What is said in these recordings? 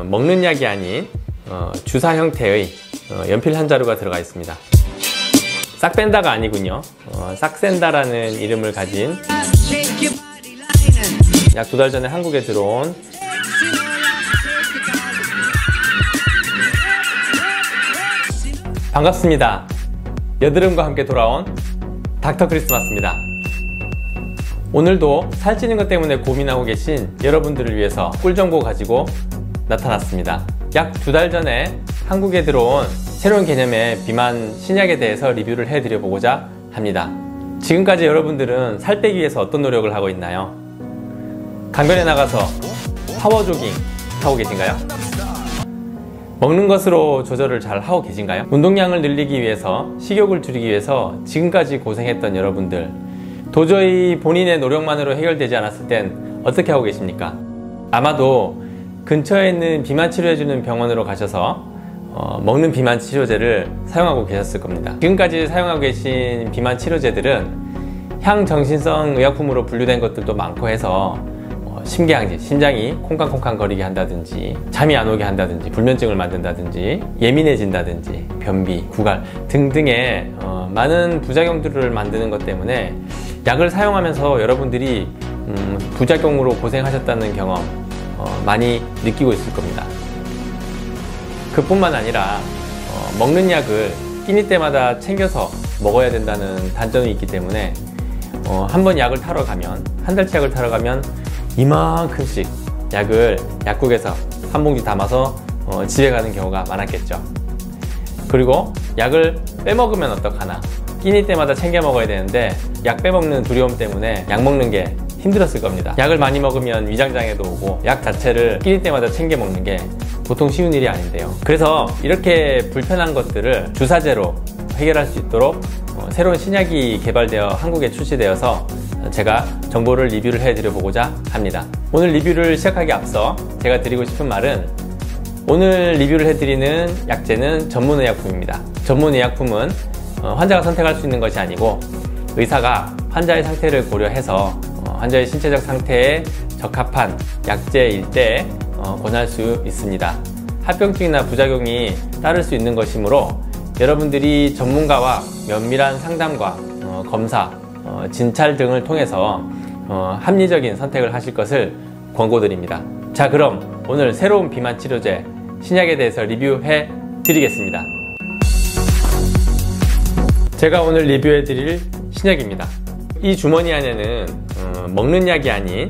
먹는 약이 아닌 주사 형태의 연필 한 자루가 들어가 있습니다. 싹펜다가 아니군요. 싹센다라는 이름을 가진 약 2달 전에 한국에 들어온 반갑습니다. 여드름과 함께 돌아온 닥터 크리스마스입니다. 오늘도 살찌는 것 때문에 고민하고 계신 여러분들을 위해서 꿀정보 가지고 나타났습니다. 약 2달 전에 한국에 들어온 새로운 개념의 비만 신약에 대해서 리뷰를 해드려 보고자 합니다. 지금까지 여러분들은 살 빼기 위해서 어떤 노력을 하고 있나요? 강변에 나가서 파워 조깅 하고 계신가요? 먹는 것으로 조절을 잘 하고 계신가요? 운동량을 늘리기 위해서, 식욕을 줄이기 위해서 지금까지 고생했던 여러분들, 도저히 본인의 노력만으로 해결되지 않았을 땐 어떻게 하고 계십니까? 아마도 근처에 있는 비만 치료해주는 병원으로 가셔서 먹는 비만 치료제를 사용하고 계셨을 겁니다. 지금까지 사용하고 계신 비만 치료제들은 향정신성 의약품으로 분류된 것들도 많고 해서 심계항진, 심장이 콩쾅콩쾅 거리게 한다든지, 잠이 안 오게 한다든지, 불면증을 만든다든지, 예민해진다든지, 변비, 구갈 등등의 많은 부작용들을 만드는 것 때문에 약을 사용하면서 여러분들이 부작용으로 고생하셨다는 경험 많이 느끼고 있을 겁니다. 그뿐만 아니라 먹는 약을 끼니 때마다 챙겨서 먹어야 된다는 단점이 있기 때문에 한 번 약을 타러 가면, 한 달치 약을 타러 가면 이만큼씩 약을 약국에서 한 봉지 담아서 집에 가는 경우가 많았겠죠. 그리고 약을 빼먹으면 어떡하나, 끼니 때마다 챙겨 먹어야 되는데 약 빼먹는 두려움 때문에 약 먹는 게 힘들었을 겁니다. 약을 많이 먹으면 위장장애도 오고 약 자체를 끼니 때마다 챙겨 먹는 게 보통 쉬운 일이 아닌데요. 그래서 이렇게 불편한 것들을 주사제로 해결할 수 있도록 새로운 신약이 개발되어 한국에 출시되어서 제가 정보를 리뷰를 해드려 보고자 합니다. 오늘 리뷰를 시작하기 앞서 제가 드리고 싶은 말은, 오늘 리뷰를 해드리는 약제는 전문의약품입니다. 전문의약품은 환자가 선택할 수 있는 것이 아니고 의사가 환자의 상태를 고려해서 환자의 신체적 상태에 적합한 약제일 때 권할 수 있습니다. 합병증이나 부작용이 따를 수 있는 것이므로 여러분들이 전문가와 면밀한 상담과 검사, 진찰 등을 통해서 합리적인 선택을 하실 것을 권고드립니다. 자, 그럼 오늘 새로운 비만 치료제 신약에 대해서 리뷰해 드리겠습니다. 제가 오늘 리뷰해 드릴 신약입니다. 이 주머니 안에는 먹는 약이 아닌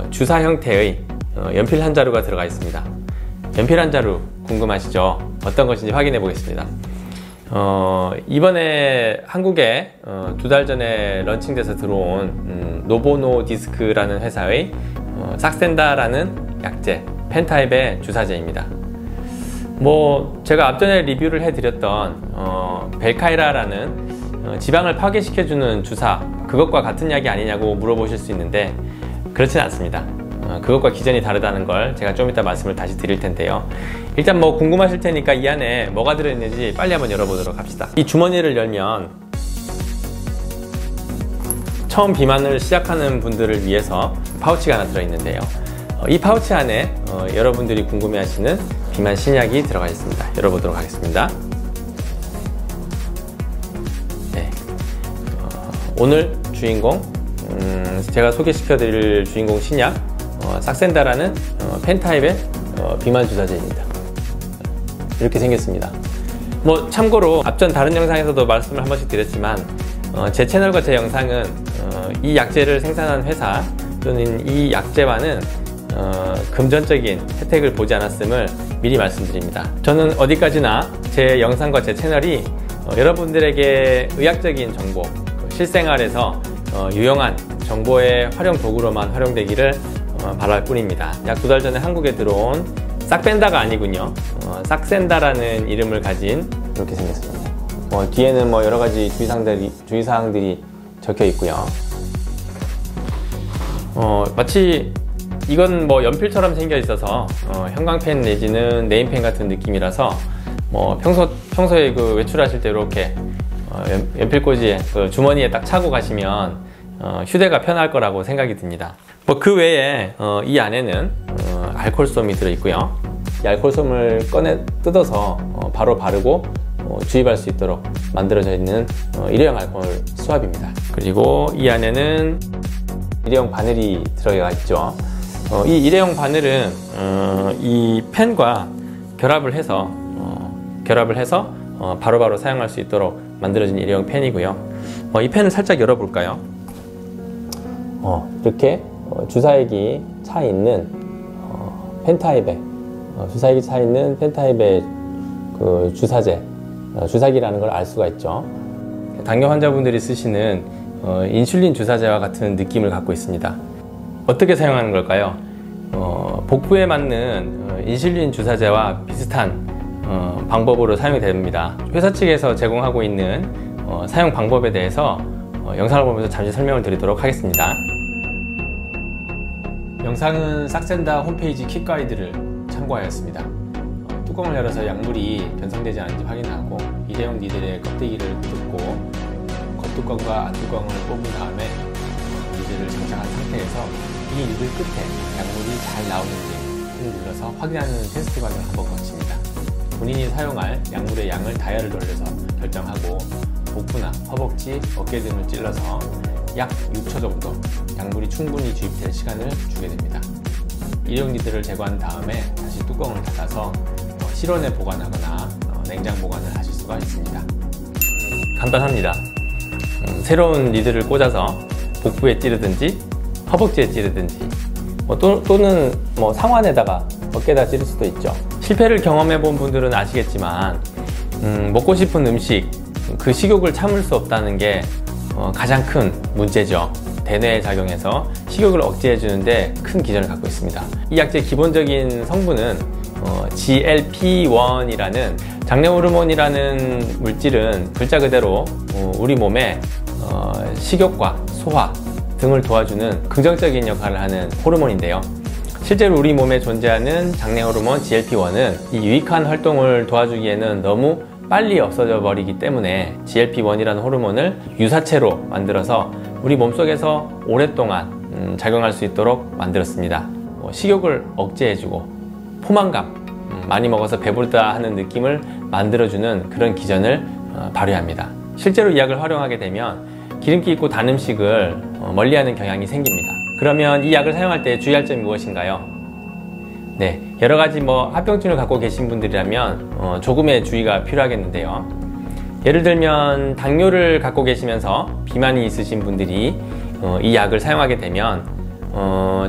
주사 형태의 연필 한 자루가 들어가 있습니다. 연필 한 자루 궁금하시죠? 어떤 것인지 확인해 보겠습니다. 이번에 한국에 2달 전에 런칭돼서 들어온 노보노디스크라는 회사의 싹센다라는 약제, 펜타입의 주사제입니다. 제가 앞전에 리뷰를 해드렸던 벨카이라라는 지방을 파괴시켜주는 주사, 그것과 같은 약이 아니냐고 물어보실 수 있는데 그렇진 않습니다. 그것과 기전이 다르다는 걸 제가 좀 이따 말씀을 다시 드릴 텐데요. 일단 궁금하실 테니까 이 안에 뭐가 들어있는지 빨리 한번 열어보도록 합시다. 이 주머니를 열면 처음 비만을 시작하는 분들을 위해서 파우치가 하나 들어있는데요. 이 파우치 안에 여러분들이 궁금해하시는 비만 신약이 들어가 있습니다. 열어보도록 하겠습니다. 네. 오늘 주인공, 제가 소개시켜 드릴 주인공 신약 싹센다라는 펜타입의 비만 주사제입니다. 이렇게 생겼습니다. 참고로 앞전 다른 영상에서도 말씀을 한 번씩 드렸지만 제 채널과 제 영상은 이 약제를 생산한 회사 또는 이 약제와는 금전적인 혜택을 보지 않았음을 미리 말씀드립니다. 저는 어디까지나 제 영상과 제 채널이 여러분들에게 의학적인 정보, 실생활에서 유용한 정보의 활용 도구로만 활용되기를 바랄 뿐입니다. 약 2달 전에 한국에 들어온 싹펜다가 아니군요. 싹센다라는 이름을 가진, 이렇게 생겼습니다. 뒤에는 여러가지 주의사항들이 적혀 있고요. 마치 이건 연필처럼 생겨 있어서 형광펜 내지는 네임펜 같은 느낌이라서 평소에 외출하실 때 이렇게 연필꽂이에 주머니에 딱 차고 가시면 휴대가 편할 거라고 생각이 듭니다. 그 외에 이 안에는 알코올솜이 들어있고요. 이 알코올솜을 뜯어서 바로 바르고 주입할 수 있도록 만들어져 있는 일회용 알코올 수압입니다. 그리고 이 안에는 일회용 바늘이 들어가 있죠. 이 일회용 바늘은 이 펜과 결합을 해서 바로바로 사용할 수 있도록 만들어진 일회용 펜이고요. 이 펜을 살짝 열어볼까요? 이렇게 주사액이 차 있는 펜타입의 그 주사기라는 걸 알 수가 있죠. 당뇨 환자분들이 쓰시는 인슐린 주사제와 같은 느낌을 갖고 있습니다. 어떻게 사용하는 걸까요? 복부에 맞는 인슐린 주사제와 비슷한 방법으로 사용이 됩니다. 회사 측에서 제공하고 있는 사용 방법에 대해서 영상을 보면서 잠시 설명을 드리도록 하겠습니다. 영상은 싹센다 홈페이지 킥 가이드를 참고하였습니다. 뚜껑을 열어서 약물이 변성되지 않은지 확인하고 일회용 니들의 껍데기를 뜯고 겉뚜껑과 안뚜껑을 뽑은 다음에 니들을 장착한 상태에서 이 니들 끝에 약물이 잘 나오는지를 눌러서 확인하는 테스트 과정을 한번 거칩니다. 본인이 사용할 약물의 양을 다이얼을 돌려서 결정하고 복부나 허벅지, 어깨 등을 찔러서 약 6초 정도 약물이 충분히 주입될 시간을 주게 됩니다. 일회용 니들을 제거한 다음에 다시 뚜껑을 닫아서 실온에 보관하거나 냉장 보관을 하실 수가 있습니다. 간단합니다. 새로운 니들을 꽂아서 복부에 찌르든지 허벅지에 찌르든지 또는 상완에다가 어깨에다 찌를 수도 있죠. 실패를 경험해 본 분들은 아시겠지만 먹고 싶은 음식, 그 식욕을 참을 수 없다는 게 가장 큰 문제죠. 대뇌에 작용해서 식욕을 억제해 주는데 큰 기전을 갖고 있습니다. 이 약제의 기본적인 성분은 GLP-1이라는 장내 호르몬이라는 물질은 글자 그대로 우리 몸에 식욕과 소화 등을 도와주는 긍정적인 역할을 하는 호르몬인데요. 실제로 우리 몸에 존재하는 장내 호르몬 GLP-1은 이 유익한 활동을 도와주기에는 너무 빨리 없어져 버리기 때문에 GLP-1이라는 호르몬을 유사체로 만들어서 우리 몸속에서 오랫동안 작용할 수 있도록 만들었습니다. 식욕을 억제해주고 포만감, 많이 먹어서 배부르다 하는 느낌을 만들어주는 그런 기전을 발휘합니다. 실제로 이 약을 활용하게 되면 기름기 있고 단 음식을 멀리하는 경향이 생깁니다. 그러면 이 약을 사용할 때 주의할 점이 무엇인가요? 네, 여러 가지 합병증을 갖고 계신 분들이라면 조금의 주의가 필요하겠는데요. 예를 들면 당뇨를 갖고 계시면서 비만이 있으신 분들이 이 약을 사용하게 되면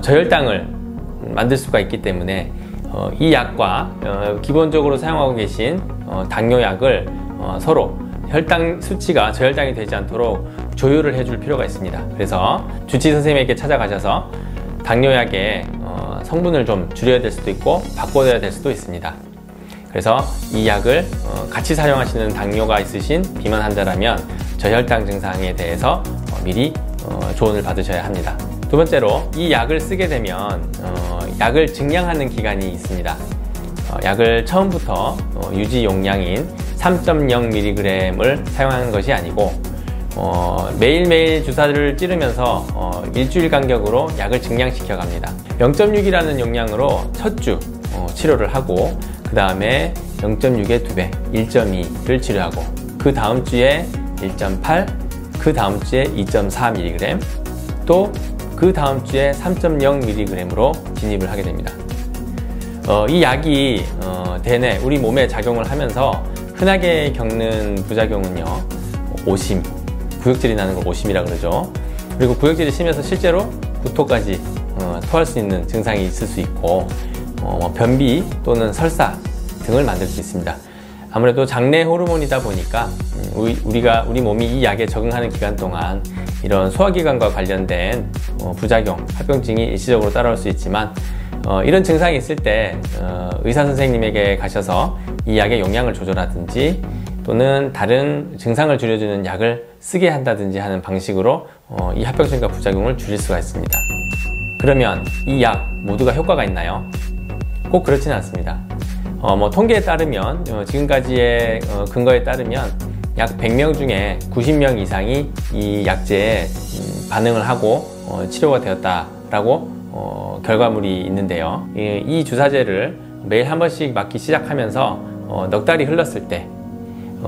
저혈당을 만들 수가 있기 때문에 이 약과 기본적으로 사용하고 계신 당뇨약을 서로 혈당 수치가 저혈당이 되지 않도록 조율을 해줄 필요가 있습니다. 그래서 주치 선생님에게 찾아가셔서 당뇨약의 성분을 좀 줄여야 될 수도 있고 바꿔야 될 수도 있습니다. 그래서 이 약을 같이 사용하시는 당뇨가 있으신 비만 환자라면 저혈당 증상에 대해서 미리 조언을 받으셔야 합니다. 두 번째로 이 약을 쓰게 되면 약을 증량하는 기간이 있습니다. 약을 처음부터 유지 용량인 3.0mg을 사용하는 것이 아니고 매일매일 주사를 찌르면서 일주일 간격으로 약을 증량시켜 갑니다. 0.6이라는 용량으로 첫 주 치료를 하고 그 다음에 0.6의 2배 1.2를 치료하고 그 다음 주에 1.8, 그 다음 주에 2.4mg 또 그 다음 주에 3.0mg으로 진입을 하게 됩니다. 이 약이 대뇌, 우리 몸에 작용을 하면서 흔하게 겪는 부작용은요, 오심, 구역질이 나는 걸 오심이라고 그러죠. 그리고 구역질이 심해서 실제로 구토까지 토할 수 있는 증상이 있을 수 있고 변비 또는 설사 등을 만들 수 있습니다. 아무래도 장내 호르몬이다 보니까 우리 몸이 이 약에 적응하는 기간 동안 이런 소화기관과 관련된 부작용, 합병증이 일시적으로 따라올 수 있지만 이런 증상이 있을 때 의사 선생님에게 가셔서 이 약의 용량을 조절하든지 또는 다른 증상을 줄여주는 약을 쓰게 한다든지 하는 방식으로 이 합병증과 부작용을 줄일 수가 있습니다. 그러면 이 약 모두가 효과가 있나요? 꼭 그렇지는 않습니다. 통계에 따르면 지금까지의 근거에 따르면 약 100명 중에 90명 이상이 이 약제에 반응을 하고 치료가 되었다라고 결과물이 있는데요. 이 주사제를 매일 한 번씩 맞기 시작하면서 넉 달이 흘렀을 때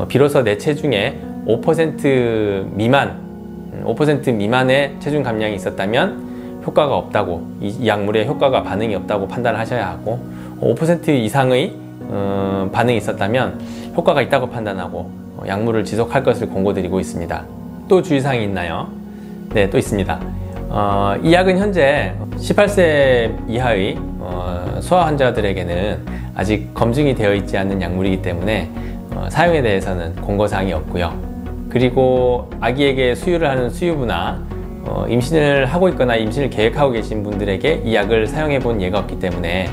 비로소 내 체중의 5% 미만의 체중 감량이 있었다면 효과가 없다고, 이 약물의 효과가 반응이 없다고 판단을 하셔야 하고, 5% 이상의 반응이 있었다면 효과가 있다고 판단하고 약물을 지속할 것을 권고드리고 있습니다. 또 주의사항이 있나요? 네, 또 있습니다. 이 약은 현재 18세 이하의 소아 환자들에게는 아직 검증이 되어 있지 않는 약물이기 때문에 사용에 대해서는 권고사항이 없고요. 그리고 아기에게 수유를 하는 수유부나 임신을 하고 있거나 임신을 계획하고 계신 분들에게 이 약을 사용해 본 예가 없기 때문에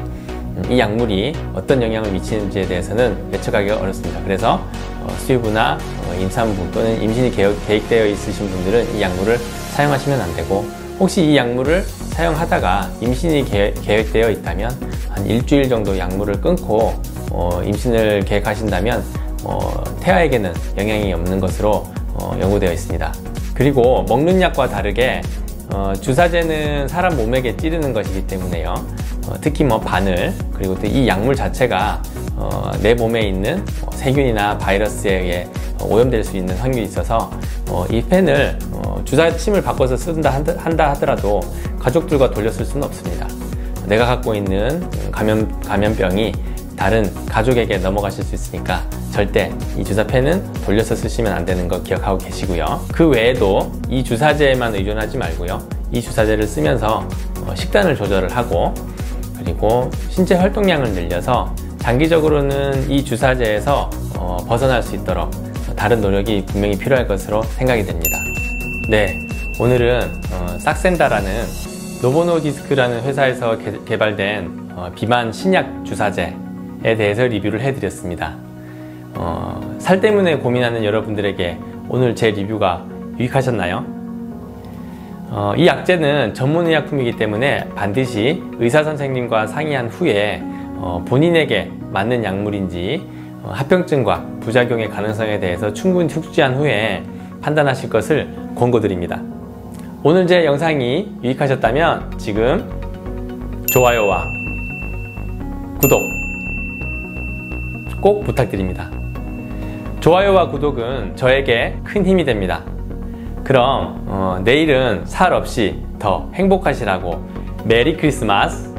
이 약물이 어떤 영향을 미치는지에 대해서는 예측하기가 어렵습니다. 그래서 수유부나 임산부 또는 임신이 계획되어 있으신 분들은 이 약물을 사용하시면 안 되고, 혹시 이 약물을 사용하다가 임신이 계획되어 있다면 한 일주일 정도 약물을 끊고 임신을 계획하신다면 태아에게는 영향이 없는 것으로 연구되어 있습니다. 그리고 먹는 약과 다르게 주사제는 사람 몸에게 찌르는 것이기 때문에요. 특히 바늘, 그리고 또 이 약물 자체가 내 몸에 있는 세균이나 바이러스에 의해 오염될 수 있는 확률이 있어서 이 펜을 주사침을 바꿔서 한다 하더라도 가족들과 돌렸을 수는 없습니다. 내가 갖고 있는 감염병이 다른 가족에게 넘어가실 수 있으니까 절대 이 주사펜은 돌려서 쓰시면 안 되는 거 기억하고 계시고요. 그 외에도 이 주사제에만 의존하지 말고요. 이 주사제를 쓰면서 식단을 조절을 하고, 그리고 신체 활동량을 늘려서 장기적으로는 이 주사제에서 벗어날 수 있도록 다른 노력이 분명히 필요할 것으로 생각이 됩니다. 네, 오늘은 싹센다라는 노보노디스크라는 회사에서 개발된 비만 신약 주사제에 대해서 리뷰를 해드렸습니다. 살 때문에 고민하는 여러분들에게 오늘 제 리뷰가 유익하셨나요? 이 약제는 전문의약품이기 때문에 반드시 의사선생님과 상의한 후에 본인에게 맞는 약물인지 합병증과 부작용의 가능성에 대해서 충분히 숙지한 후에 판단하실 것을 권고드립니다. 오늘 제 영상이 유익하셨다면 지금 좋아요와 구독 꼭 부탁드립니다. 좋아요와 구독은 저에게 큰 힘이 됩니다. 그럼 내일은 살 없이 더 행복하시라고 메리 크리스마스!